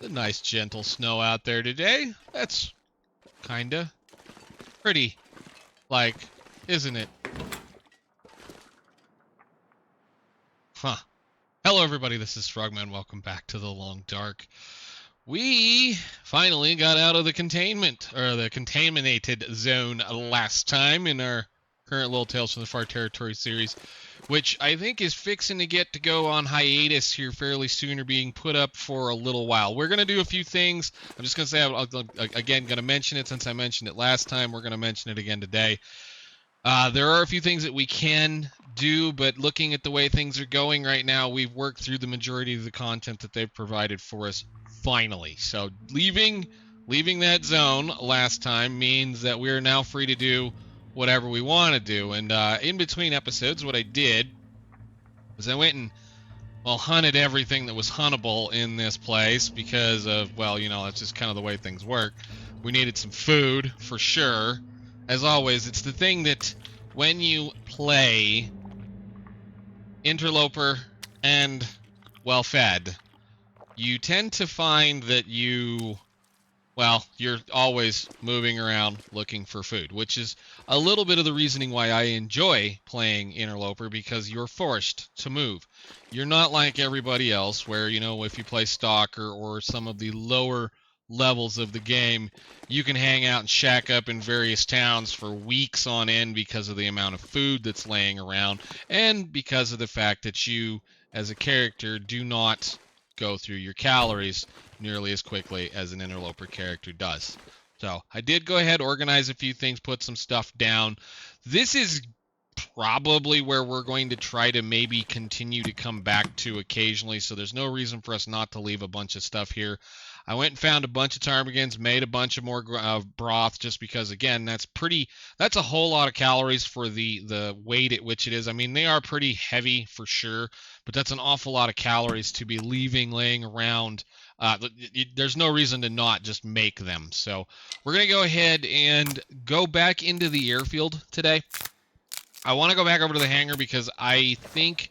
The nice gentle snow out there today. That's kinda pretty, like, isn't it? Huh. Hello everybody, this is Frogman. Welcome back to the Long Dark. We finally got out of the containment, or the contaminated zone last time in our current Little Tales from the Far Territory series, which I think is fixing to get to go on hiatus here fairly soon, or being put up for a little while. We're going to do a few things. I'm just going to say, again, going to mention it since I mentioned it last time. We're going to mention it again today. There are a few things that we can do, but looking at the way things are going right now, we've worked through the majority of the content that they've provided for us finally. So leaving that zone last time means that we're now free to do whatever we want to do. And in between episodes, what I did was I went and, well, hunted everything that was huntable in this place because of, well, you know, that's just kind of the way things work. We needed some food for sure. As always, it's the thing that when you play interloper and well-fed, you tend to find that you're always moving around looking for food, which is a little bit of the reasoning why I enjoy playing interloper, because you're forced to move. You're not like everybody else where, you know, if you play stalker or some of the lower levels of the game, you can hang out and shack up in various towns for weeks on end because of the amount of food that's laying around, and because of the fact that you as a character do not go through your calories nearly as quickly as an interloper character does. So I did go ahead, organize a few things, put some stuff down. This is probably where we're going to try to maybe continue to come back to occasionally, so there's no reason for us not to leave a bunch of stuff here. I went and found a bunch of ptarmigans, made a bunch of more broth, just because, again, that's a whole lot of calories for the weight at which it is. I mean, they are pretty heavy for sure, but that's an awful lot of calories to be leaving laying around. There's no reason to not just make them. So we're going to go ahead and go back into the airfield today. I want to go back over to the hangar because I think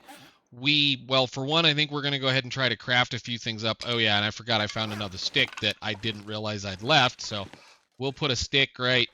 for one, I think we're going to go ahead and try to craft a few things up. Oh, yeah, and I forgot I found another stick that I didn't realize I'd left, so we'll put a stick right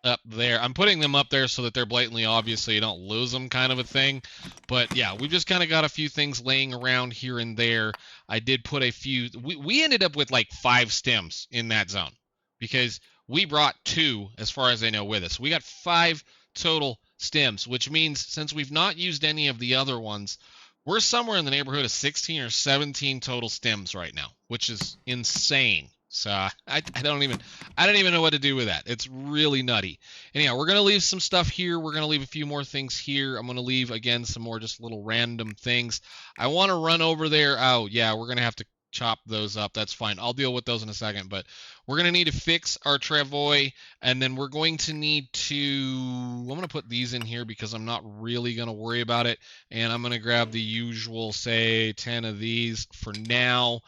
up there. I'm putting them up there so that they're blatantly obvious so you don't lose them, kind of a thing. But, yeah, we've just kind of got a few things laying around here and there. I did put a few. We ended up with, like, 5 stems in that zone because we brought 2, as far as I know, with us. We got 5 total stems, which means since we've not used any of the other ones, we're somewhere in the neighborhood of 16 or 17 total stems right now, which is insane. So I don't even know what to do with that. It's really nutty. Anyhow, we're gonna leave some stuff here. We're gonna leave a few more things here. I'm gonna leave again some more just little random things. I want to run over there. Oh yeah, we're gonna have to chop those up. That's fine. I'll deal with those in a second, but we're going to need to fix our travois, and then we're going to need to, I'm going to put these in here because I'm not really going to worry about it, and I'm going to grab the usual, say, 10 of these for now,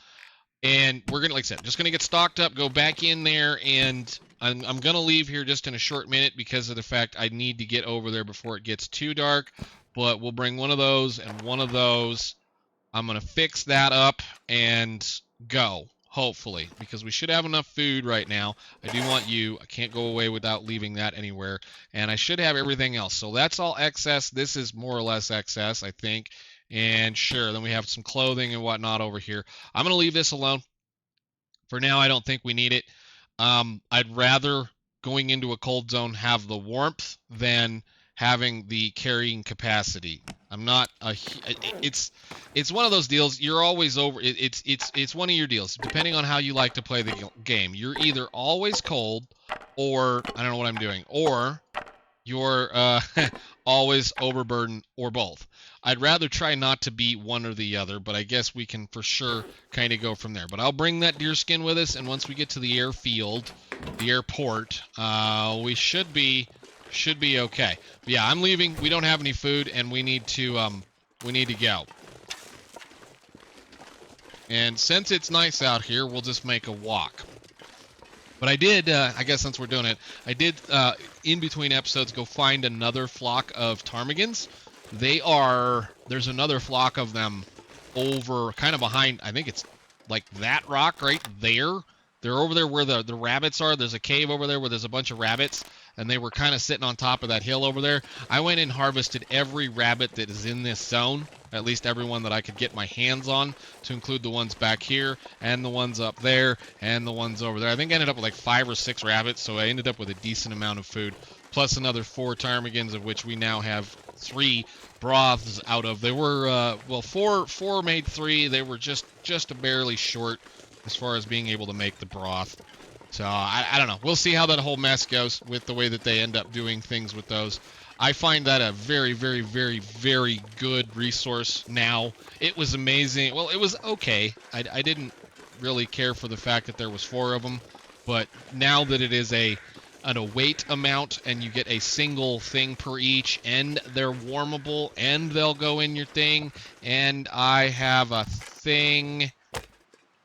and we're going to, like I said, just going to get stocked up, go back in there, and I'm going to leave here just in a short minute because of the fact I need to get over there before it gets too dark, but we'll bring one of those and one of those. I'm going to fix that up and go, hopefully, because we should have enough food right now. I do want you. I can't go away without leaving that anywhere. And I should have everything else. So that's all excess. This is more or less excess, I think. And sure, then we have some clothing and whatnot over here. I'm going to leave this alone. For now, I don't think we need it. I'd rather, going into a cold zone, have the warmth than having the carrying capacity. I'm not a. It's one of those deals. You're always over. It's one of your deals. Depending on how you like to play the game, you're either always cold, or I don't know what I'm doing, or you're always overburdened, or both. I'd rather try not to be one or the other, but I guess we can for sure kind of go from there. But I'll bring that deer skin with us, and once we get to the airfield, the airport, we should be okay. But yeah, I'm leaving. We don't have any food, and we need to go. And since it's nice out here, we'll just make a walk. But I did, I guess since we're doing it, I did, in between episodes, go find another flock of ptarmigans. There's another flock of them over, kind of behind, I think it's like that rock right there. They're over there where the rabbits are. There's a cave over there where there's a bunch of rabbits, and they were kind of sitting on top of that hill over there. I went and harvested every rabbit that is in this zone, at least every one that I could get my hands on, to include the ones back here, and the ones up there, and the ones over there. I think I ended up with like 5 or 6 rabbits, so I ended up with a decent amount of food, plus another 4 ptarmigans, of which we now have 3 broths out of. They were, well, 4 made 3. They were just barely short as far as being able to make the broth. So, I don't know. We'll see how that whole mess goes with the way that they end up doing things with those. I find that a very, very, very, very good resource now. It was amazing. Well, it was okay. I didn't really care for the fact that there was 4 of them. But now that it is an await amount and you get a single thing per each, and they're warmable, and they'll go in your thing, and I have a thing...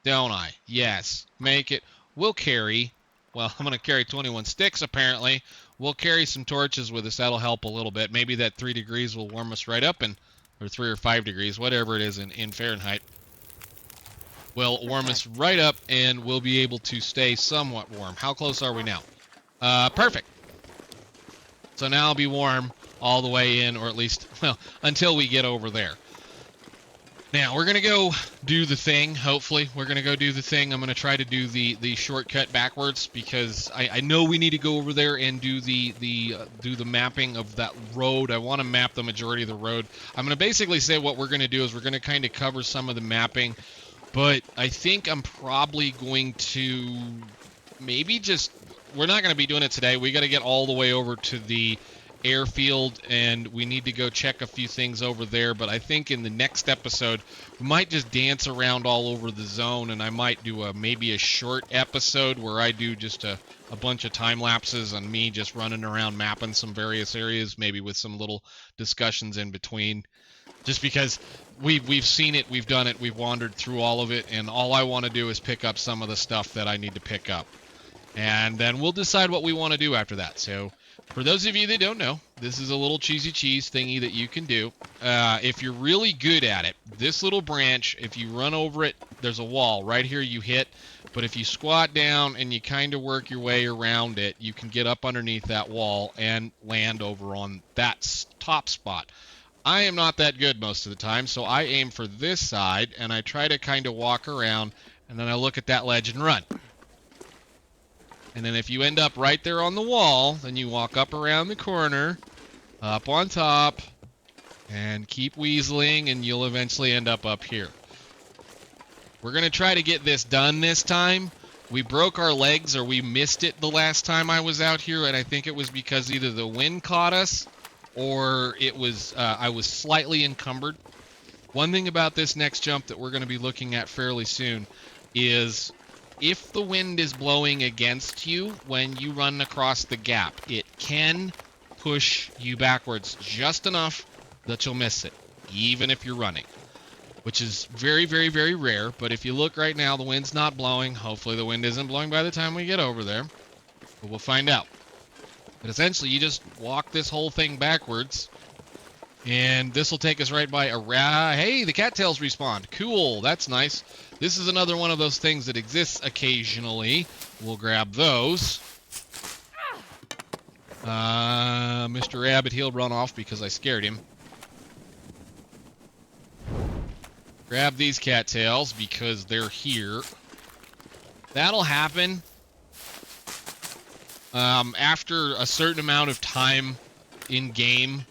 Don't I? Yes. Make it. We'll carry. Well, I'm going to carry 21 sticks, apparently. We'll carry some torches with us. That'll help a little bit. Maybe that 3 degrees will warm us right up, or 3 or 5 degrees, whatever it is in Fahrenheit. Will warm us right up, and we'll be able to stay somewhat warm. How close are we now? Perfect. So now I'll be warm all the way in, or at least, well, until we get over there. Now, we're going to go do the thing, hopefully. We're going to go do the thing. I'm going to try to do the shortcut backwards, because I know we need to go over there and do the mapping of that road. I want to map the majority of the road. I'm going to basically say what we're going to do is we're going to kind of cover some of the mapping, but I think I'm probably going to maybe just... We're not going to be doing it today. We got to get all the way over to the Airfield, and we need to go check a few things over there. But I think in the next episode we might just dance around all over the zone, and I might do maybe a short episode where I do just a bunch of time lapses on me just running around mapping some various areas, maybe with some little discussions in between, just because we've seen it, we've done it, we've wandered through all of it, and all I want to do is pick up some of the stuff that I need to pick up, and then we'll decide what we want to do after that. So for those of you that don't know, this is a little cheesy cheese thingy that you can do. If you're really good at it, this little branch, if you run over it, there's a wall right here you hit. But if you squat down and you kind of work your way around it, you can get up underneath that wall and land over on that top spot. I am not that good most of the time, so I aim for this side, and I try to kind of walk around, and then I look at that ledge and run. And then if you end up right there on the wall, then you walk up around the corner, up on top, and keep weaseling, and you'll eventually end up here. We're going to try to get this done this time. We broke our legs, or we missed it the last time I was out here, and I think it was because either the wind caught us, or it was I was slightly encumbered. One thing about this next jump that we're going to be looking at fairly soon is... if the wind is blowing against you when you run across the gap, it can push you backwards just enough that you'll miss it, even if you're running, which is very, very, very rare. But if you look right now, the wind's not blowing. Hopefully the wind isn't blowing by the time we get over there, but we'll find out. But essentially, you just walk this whole thing backwards, and this will take us right by a... Hey, the cattails respawned. Cool, that's nice. This is another one of those things that exists occasionally. We'll grab those. Mr. Rabbit, he'll run off because I scared him. Grab these cattails because they're here. That'll happen after a certain amount of time in game,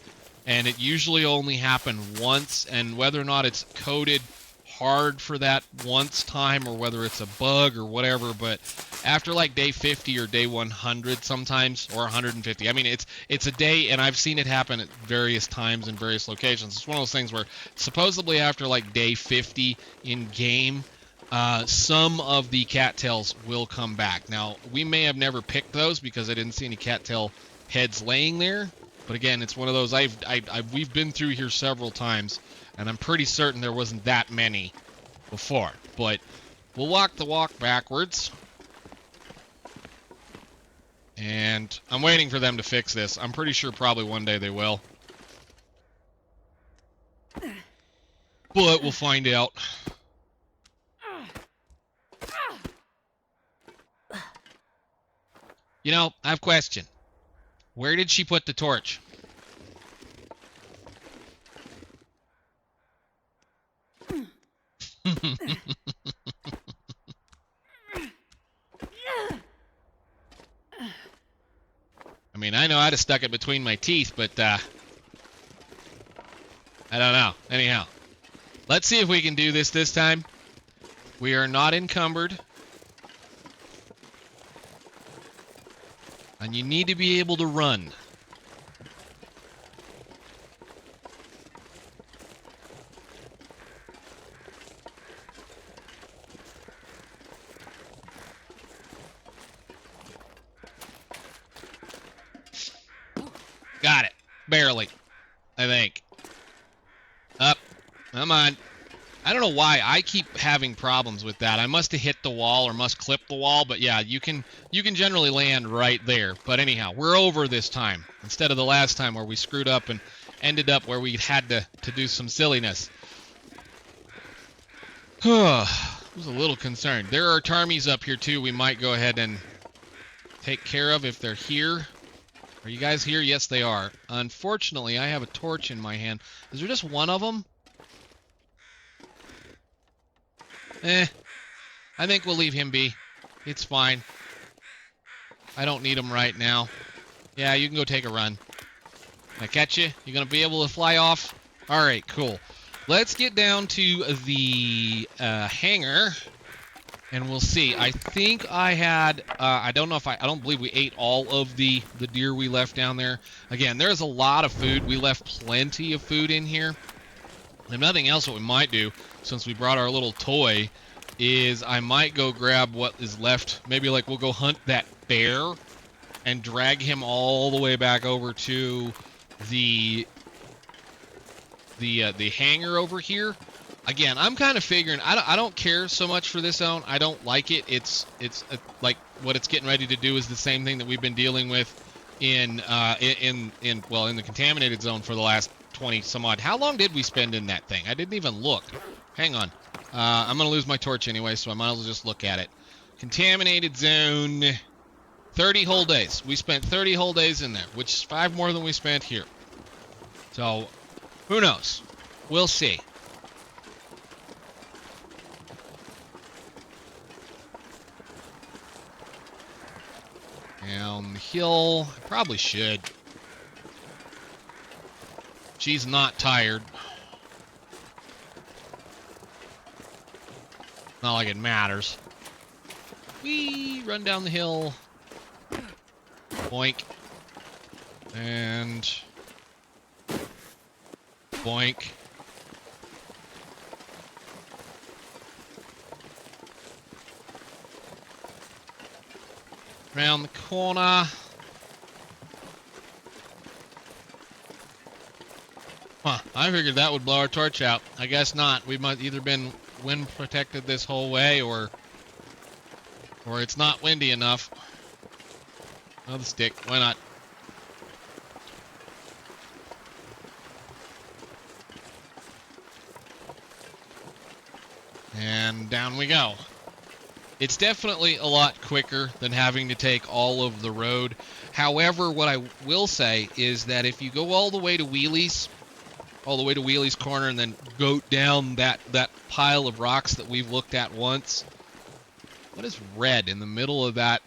and it usually only happened once, and whether or not it's coded hard for that once time, or whether it's a bug or whatever, but after like day 50 or day 100 sometimes, or 150, I mean, it's a day, and I've seen it happen at various times in various locations. It's one of those things where supposedly after like day 50 in game, some of the cattails will come back. Now, we may have never picked those because I didn't see any cattail heads laying there, but again, it's one of those we've been through here several times, and I'm pretty certain there wasn't that many before. But we'll walk the walk backwards. And I'm waiting for them to fix this. I'm pretty sure probably one day they will. But we'll find out. You know, I have a question. Where did she put the torch? I mean, I know I'd have stuck it between my teeth, but, I don't know. Anyhow, let's see if we can do this time. We are not encumbered. And you need to be able to run. Got it. Barely, I think. Up. Come on. I don't know why I keep having problems with that. I must have hit the wall or must clip the wall, but yeah, you can generally land right there. But anyhow, we're over this time instead of the last time where we screwed up and ended up where we had to do some silliness. I was a little concerned. There are tarmies up here too we might go ahead and take care of if they're here. Are you guys here? Yes, they are. Unfortunately, I have a torch in my hand. Is there just one of them? I think we'll leave him be. It's fine. I don't need him right now. Yeah, you can go take a run. Can I catch you? You gonna be able to fly off? Alright, cool. Let's get down to the hangar. And we'll see. I think I had, I don't know if I don't believe we ate all of the deer we left down there. Again, there's a lot of food. We left plenty of food in here. If nothing else, what we might do, since we brought our little toy, is I might go grab what is left. Maybe like we'll go hunt that bear and drag him all the way back over to the hangar over here. Again, I'm kind of figuring I don't care so much for this zone. I don't like it. It's like what it's getting ready to do is the same thing that we've been dealing with in the contaminated zone for the last 20 some odd. How long did we spend in that thing? I didn't even look. Hang on. I'm gonna lose my torch anyway, so I might as well just look at it. Contaminated zone. 30 whole days. We spent 30 whole days in there, which is 5 more than we spent here. So, who knows? We'll see. Down the hill. I probably should. She's not tired. Not like it matters. We run down the hill. Boink. And boink. Around the corner. Huh, I figured that would blow our torch out. I guess not. We might either been wind protected this whole way or it's not windy enough. Another stick, why not? And down we go. It's definitely a lot quicker than having to take all of the road. However, what I will say is that if you go all the way to Wheelie's Corner and then go down that pile of rocks that we've looked at once. What is red in the middle of that?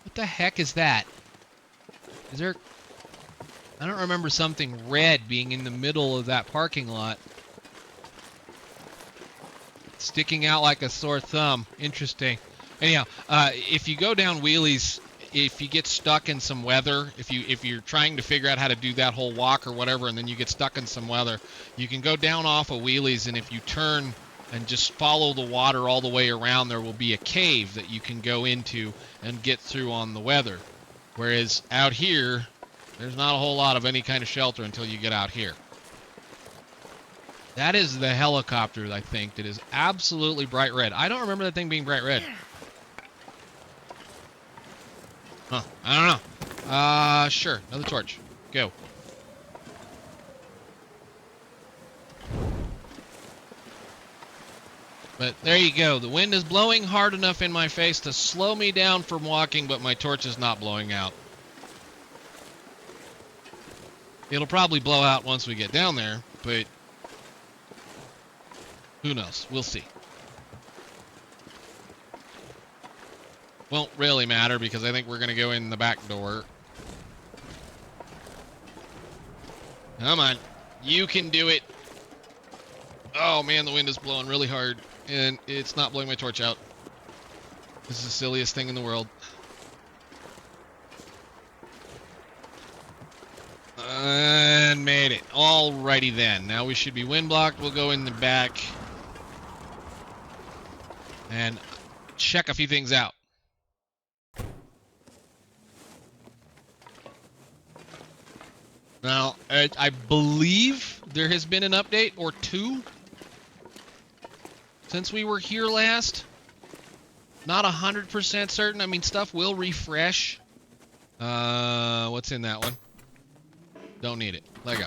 What the heck is that? Is there... I don't remember something red being in the middle of that parking lot. Sticking out like a sore thumb. Interesting. Anyhow, if you go down Wheelie's, if you get stuck in some weather, if you're trying to figure out how to do that whole walk or whatever, and then you get stuck in some weather, you can go down off of Wheelie's, and if you turn and just follow the water all the way around, there will be a cave that you can go into and get through on the weather. Whereas out here, there's not a whole lot of any kind of shelter until you get out here. That is the helicopter, I think, that is absolutely bright red. I don't remember that thing being bright red. Huh, I don't know. Sure, another torch. Go. But there you go. The wind is blowing hard enough in my face to slow me down from walking, but my torch is not blowing out. It'll probably blow out once we get down there, but who knows? We'll see. Won't really matter because I think we're going to go in the back door. Come on. You can do it. Oh, man, the wind is blowing really hard, and it's not blowing my torch out. This is the silliest thing in the world. And made it. Alrighty then. Now we should be wind blocked. We'll go in the back and check a few things out. Now, I believe there has been an update or two since we were here last. Not 100% certain. I mean, stuff will refresh. What's in that one? Don't need it. Let go.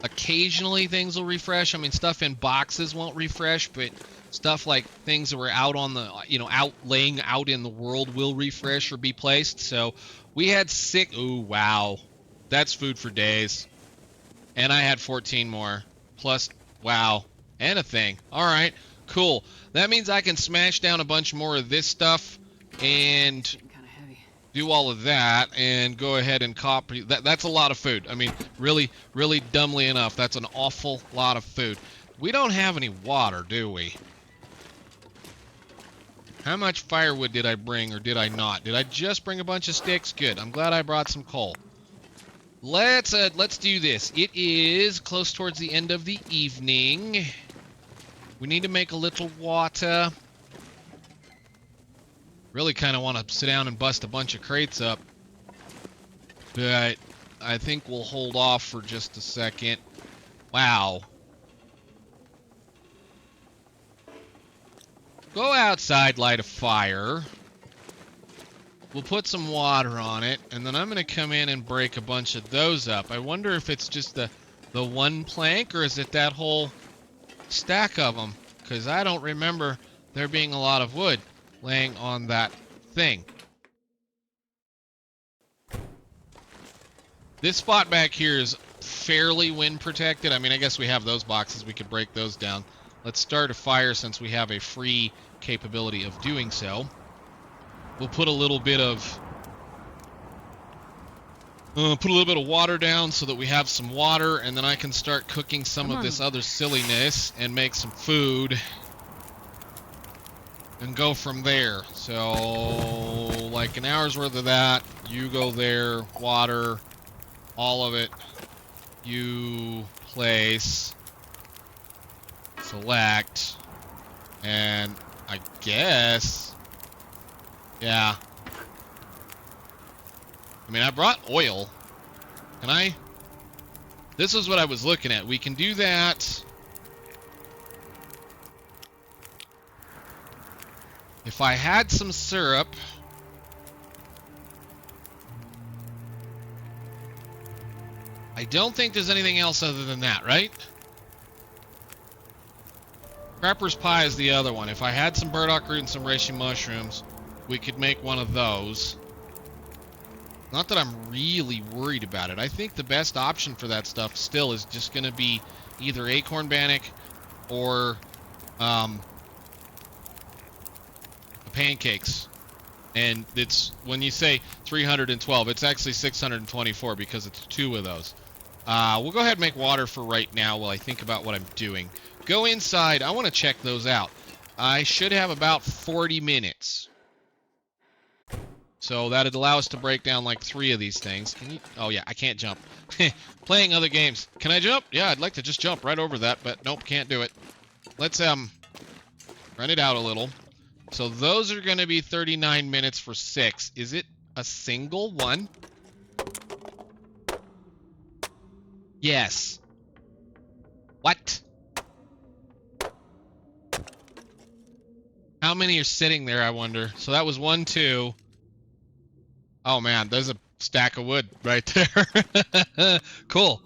Occasionally things will refresh. I mean, stuff in boxes won't refresh, but stuff like things that were out on the, laying out in the world will refresh or be placed. So we had 6. Ooh, wow. That's food for days. And I had 14 more. Plus, wow. And a thing. All right. Cool. That means I can smash down a bunch more of this stuff and do all of that and go ahead and copy. That's a lot of food. I mean, really, really dumbly enough, that's an awful lot of food. We don't have any water, do we? How much firewood did I bring, or did I not? Did I just bring a bunch of sticks? Good. I'm glad I brought some coal. Let's do this. It is close towards the end of the evening. We need to make a little water. Really kind of want to sit down and bust a bunch of crates up. But I think we'll hold off for just a second. Wow. Go outside, light a fire. We'll put some water on it, and then I'm going to come in and break a bunch of those up. I wonder if it's just the one plank, or is it that whole stack of them? Because I don't remember there being a lot of wood laying on that thing. This spot back here is fairly wind protected. I mean, I guess we have those boxes. We could break those down. Let's start a fire since we have a free capability of doing so. We'll put a little bit of water down so that we have some water, and then I can start cooking some of this other silliness and make some food and go from there. So, like an hour's worth of that. You go there, water, all of it. You place, select, and I guess, yeah. I mean, I brought oil. Can I? This is what I was looking at. We can do that. If I had some syrup, I don't think there's anything else other than that, right? Prepper's pie is the other one. If I had some burdock root and some reishi mushrooms, we could make one of those. Not that I'm really worried about it. I think the best option for that stuff still is just going to be either acorn bannock or pancakes. And it's, when you say 312, it's actually 624 because it's 2 of those. We'll go ahead and make water for right now while I think about what I'm doing. Go inside. I want to check those out. I should have about 40 minutes. So that'd allow us to break down like 3 of these things. Can you? Oh yeah, I can't jump. Playing other games. Can I jump? Yeah, I'd like to just jump right over that, but nope, can't do it. Let's run it out a little. So those are going to be 39 minutes for 6. Is it a single one? Yes. What? How many are sitting there, I wonder? So that was 1, 2. Oh man, there's a stack of wood right there. Cool.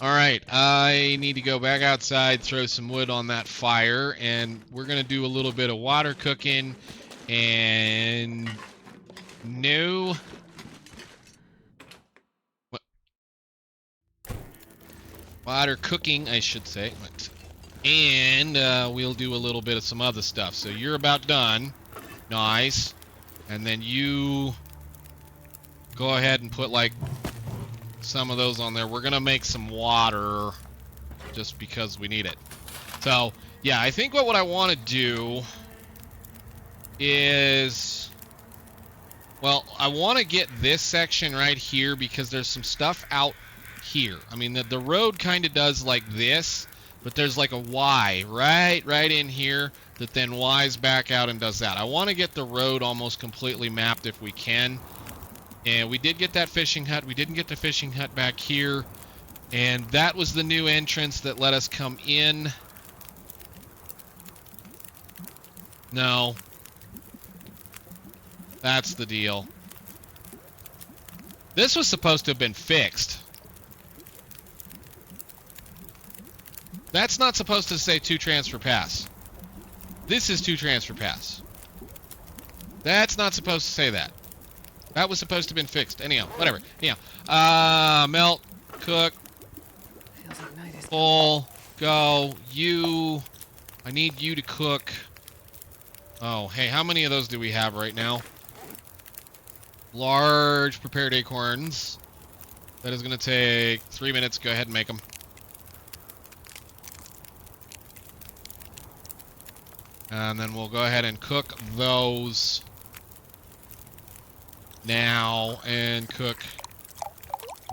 All right, I need to go back outside, throw some wood on that fire, and we're going to do a little bit of water cooking and no water cooking, I should say. And we'll do a little bit of some other stuff. So you're about done. Nice. And then you go ahead and put like some of those on there. We're going to make some water just because we need it. So, yeah, I think what I want to do is, well, I want to get this section right here because there's some stuff out here. I mean, the road kind of does like this, but there's like a Y right in here that then Y's back out and does that. I want to get the road almost completely mapped if we can. And we did get that fishing hut. We didn't get the fishing hut back here. And that was the new entrance that let us come in. No. That's the deal. This was supposed to have been fixed. That's not supposed to say 2 transfer pass. This is 2 transfer pass. That's not supposed to say that. That was supposed to have been fixed. Anyhow, whatever. Anyhow, melt, cook, full, go. You, I need you to cook. Oh, hey, how many of those do we have right now? Large prepared acorns. That is going to take 3 minutes. Go ahead and make them. And then we'll go ahead and cook those now and cook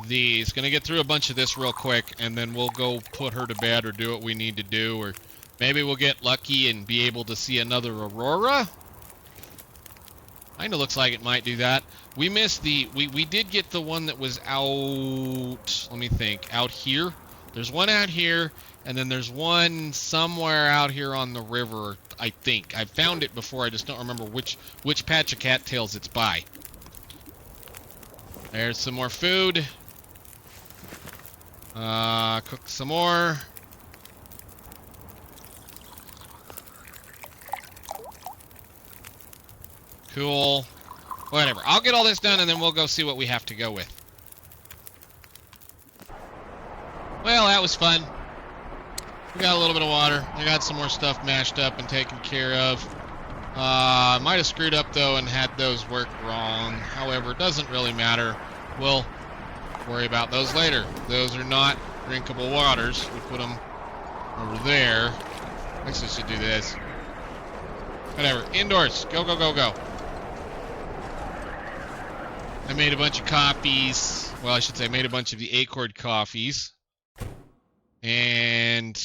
these. Gonna get through a bunch of this real quick and then we'll go put her to bed or do what we need to do, or maybe we'll get lucky and be able to see another aurora. Kinda looks like it might do that. We missed the, we did get the one that was out, let me think, out here. There's one out here, and then there's one somewhere out here on the river, I think. I found it before, I just don't remember which patch of cattails it's by. There's some more food. Cook some more. Cool. Whatever. I'll get all this done and then we'll go see what we have to go with. Well, that was fun. We got a little bit of water. I got some more stuff mashed up and taken care of. Might have screwed up though and had those work wrong. However, it doesn't really matter. We'll worry about those later. Those are not drinkable waters. We put them over there. I guess I should do this. Whatever. Indoors. Go, go, go, go. I made a bunch of coffees. Well, I should say I made a bunch of the acorn coffees. And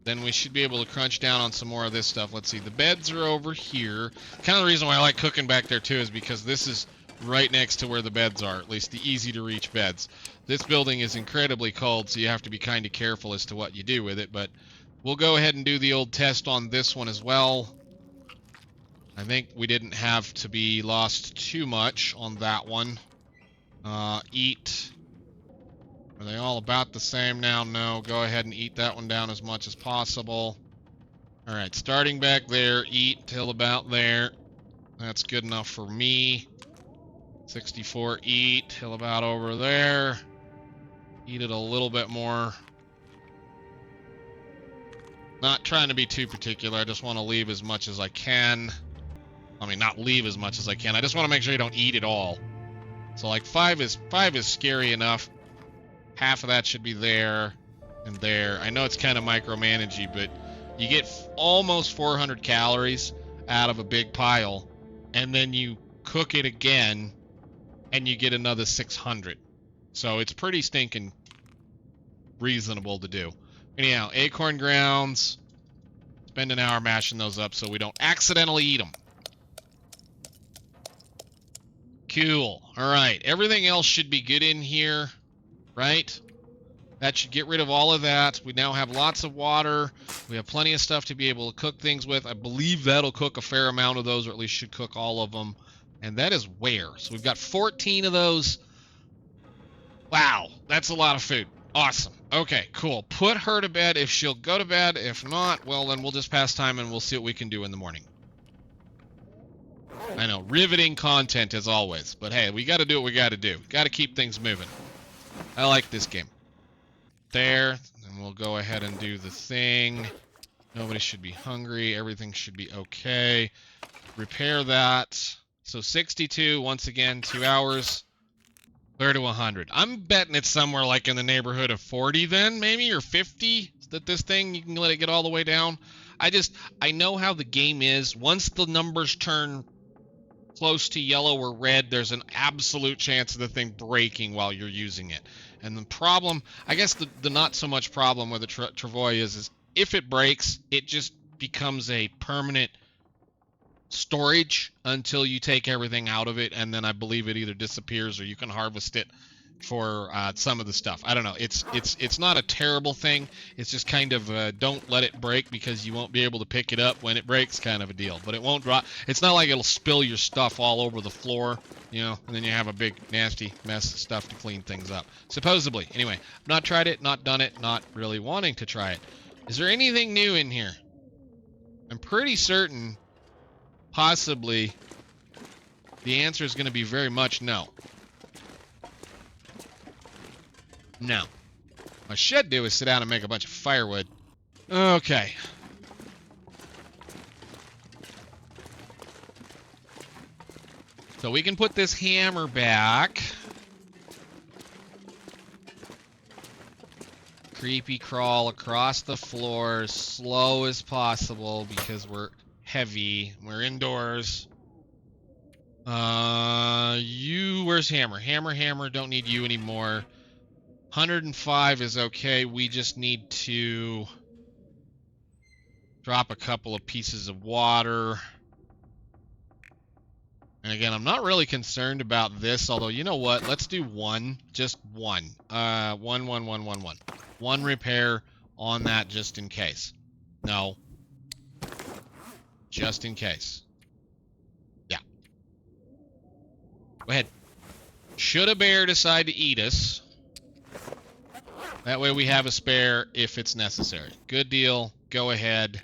then we should be able to crunch down on some more of this stuff. Let's see. The beds are over here. Kind of the reason why I like cooking back there, too, is because this is right next to where the beds are, at least the easy-to-reach beds. This building is incredibly cold, so you have to be kind of careful as to what you do with it, but we'll go ahead and do the old test on this one as well. I think we didn't have to be lost too much on that one. Eat. Are they all about the same now? No. Go ahead and eat that one down as much as possible. Alright, starting back there, eat till about there. That's good enough for me. 64, eat till about over there. Eat it a little bit more. Not trying to be too particular, I just want to leave as much as I can. I mean, not leave as much as I can. I just want to make sure you don't eat it all. So like 5 is scary enough. Half of that should be there and there. I know it's kind of micromanagey, but you get almost 400 calories out of a big pile, and then you cook it again, and you get another 600. So it's pretty stinking reasonable to do. Anyhow, acorn grounds. Spend an hour mashing those up so we don't accidentally eat them. Cool. All right. Everything else should be good in here, right? That should get rid of all of that. We now have lots of water. We have plenty of stuff to be able to cook things with. I believe that'll cook a fair amount of those, or at least should cook all of them. And that is where. So we've got 14 of those. Wow, that's a lot of food. Awesome. Okay, cool. Put her to bed if she'll go to bed. If not, well, then we'll just pass time and we'll see what we can do in the morning. I know, riveting content as always. But hey, we got to do what we got to do. Got to keep things moving. I like this game. There. And we'll go ahead and do the thing. Nobody should be hungry. Everything should be okay. Repair that. So 62, once again, 2 hours. Clear to 100. I'm betting it's somewhere like in the neighborhood of 40 then, maybe, or 50, that this thing, you can let it get all the way down. I know how the game is. Once the numbers turn close to yellow or red, there's an absolute chance of the thing breaking while you're using it. And the problem, I guess the not so much problem with the Travois is if it breaks, it just becomes a permanent storage until you take everything out of it, and then I believe it either disappears or you can harvest it for some of the stuff. I don't know. It's not a terrible thing. It's just kind of don't let it break because you won't be able to pick it up when it breaks, kind of a deal. But it won't drop. It's not like it'll spill your stuff all over the floor, you know, and then you have a big nasty mess of stuff to clean things up. Supposedly. Anyway, not tried it, not done it, not really wanting to try it. Is there anything new in here? I'm pretty certain possibly the answer is going to be very much no. No. What I should do is sit down and make a bunch of firewood. Okay. So we can put this hammer back. Creepy crawl across the floor as slow as possible because we're heavy. We're indoors. Where's hammer? Hammer, don't need you anymore. 105 is okay. We just need to drop a couple of pieces of water. And again, I'm not really concerned about this, although you know what? Let's do one. Just one. One. One repair on that just in case. No. Just in case. Yeah. Go ahead. Should a bear decide to eat us, that way we have a spare if it's necessary. Good deal. Go ahead.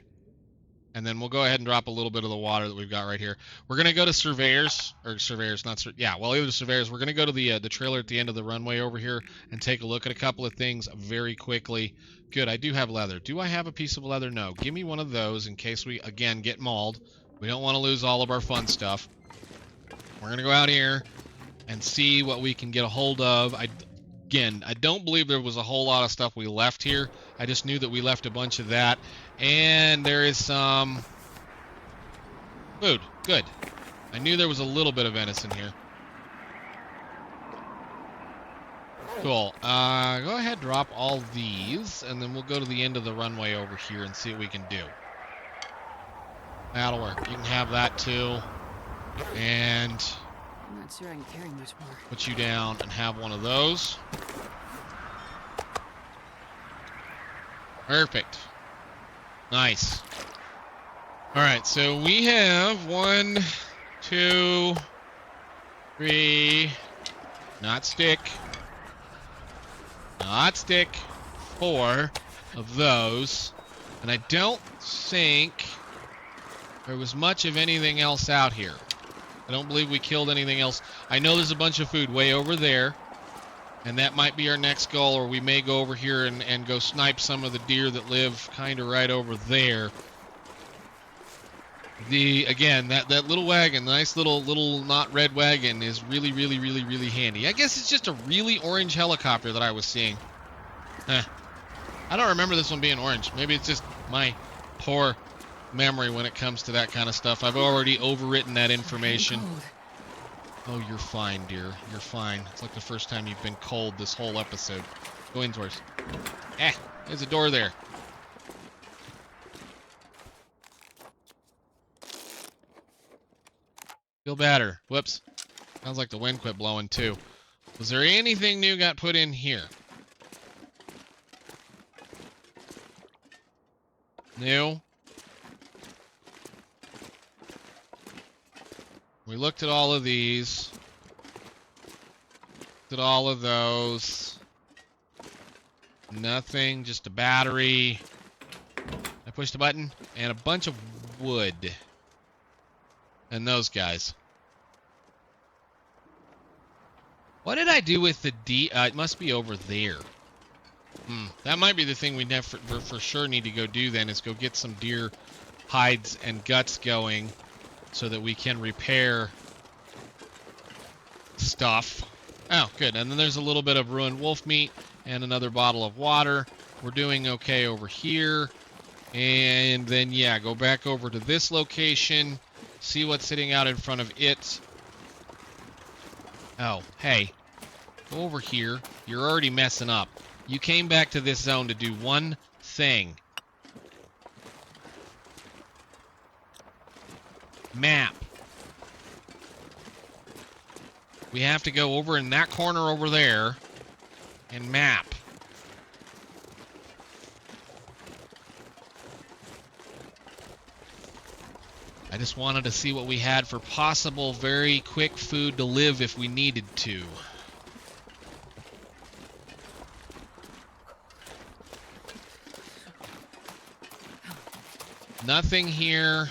And then we'll go ahead and drop a little bit of the water that we've got right here. We're going to go to surveyors. Or surveyors, not... Yeah, well, either surveyors. We're going to go to the trailer at the end of the runway over here and take a look at a couple of things very quickly. Good, I do have leather. Do I have a piece of leather? No. Give me one of those in case we, again, get mauled. We don't want to lose all of our fun stuff. We're going to go out here and see what we can get a hold of. Again, I don't believe there was a whole lot of stuff we left here. I just knew that we left a bunch of that. And there is some food. Good. I knew there was a little bit of venison here. Cool. Go ahead, drop all these, and then we'll go to the end of the runway over here and see what we can do. That'll work. You can have that too. And I'm not sure I can carry much more. Put you down and have one of those. Perfect. Nice. All right, so we have 1, 2, 3, not stick, 4 of those. And I don't think there was much of anything else out here. I don't believe we killed anything else. I know there's a bunch of food way over there, and that might be our next goal, or we may go over here and go snipe some of the deer that live kind of right over there. Again, that little wagon, the nice little not red wagon is really handy. I guess it's just a really orange helicopter that I was seeing. I don't remember this one being orange. Maybe it's just my poor memory when it comes to that kind of stuff. I've already overwritten that information. Oh, you're fine, dear. You're fine. It's like the first time you've been cold this whole episode. Go indoors. There's a door there. Feel better. Whoops. Sounds like the wind quit blowing too. Was there anything new got put in here? New? We looked at all of these. Looked at all of those. Nothing, just a battery. I pushed a button, and a bunch of wood. And those guys. What did I do with the it must be over there. That might be the thing we for sure need to go do then, is go get some deer hides and guts going so that we can repair stuff. Oh, good. And then there's a little bit of ruined wolf meat and another bottle of water. We're doing okay over here. And then, yeah, go back over to this location, see what's sitting out in front of it. Oh, hey, go over here. You're already messing up. You came back to this zone to do one thing. Map. We have to go over in that corner over there and map. I just wanted to see what we had for possible very quick food to live if we needed to. Nothing here.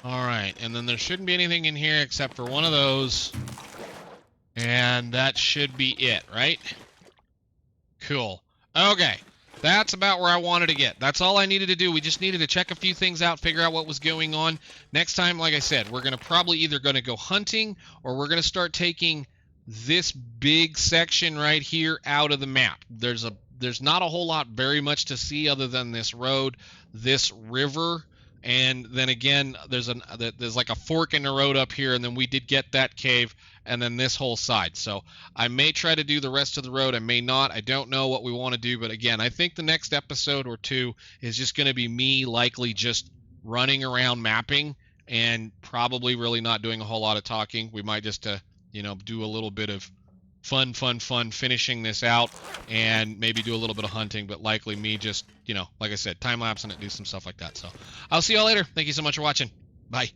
Alright, and then there shouldn't be anything in here except for one of those. And that should be it, right? Cool. Okay. That's about where I wanted to get. That's all I needed to do. We just needed to check a few things out, figure out what was going on. Next time, like I said, we're going to probably either going to go hunting or we're going to start taking this big section right here out of the map. There's not a whole lot very much to see other than this road, this river, and then again there's like a fork in the road up here, and then we did get that cave, and then this whole side. So I may try to do the rest of the road, I may not. I don't know what we want to do, but again, I think the next episode or two is just going to be me likely just running around mapping and probably really not doing a whole lot of talking. We might just do a little bit of fun finishing this out, and maybe do a little bit of hunting, but likely me just, like I said, time-lapsing it, do some stuff like that. So I'll see y'all later. Thank you so much for watching. Bye.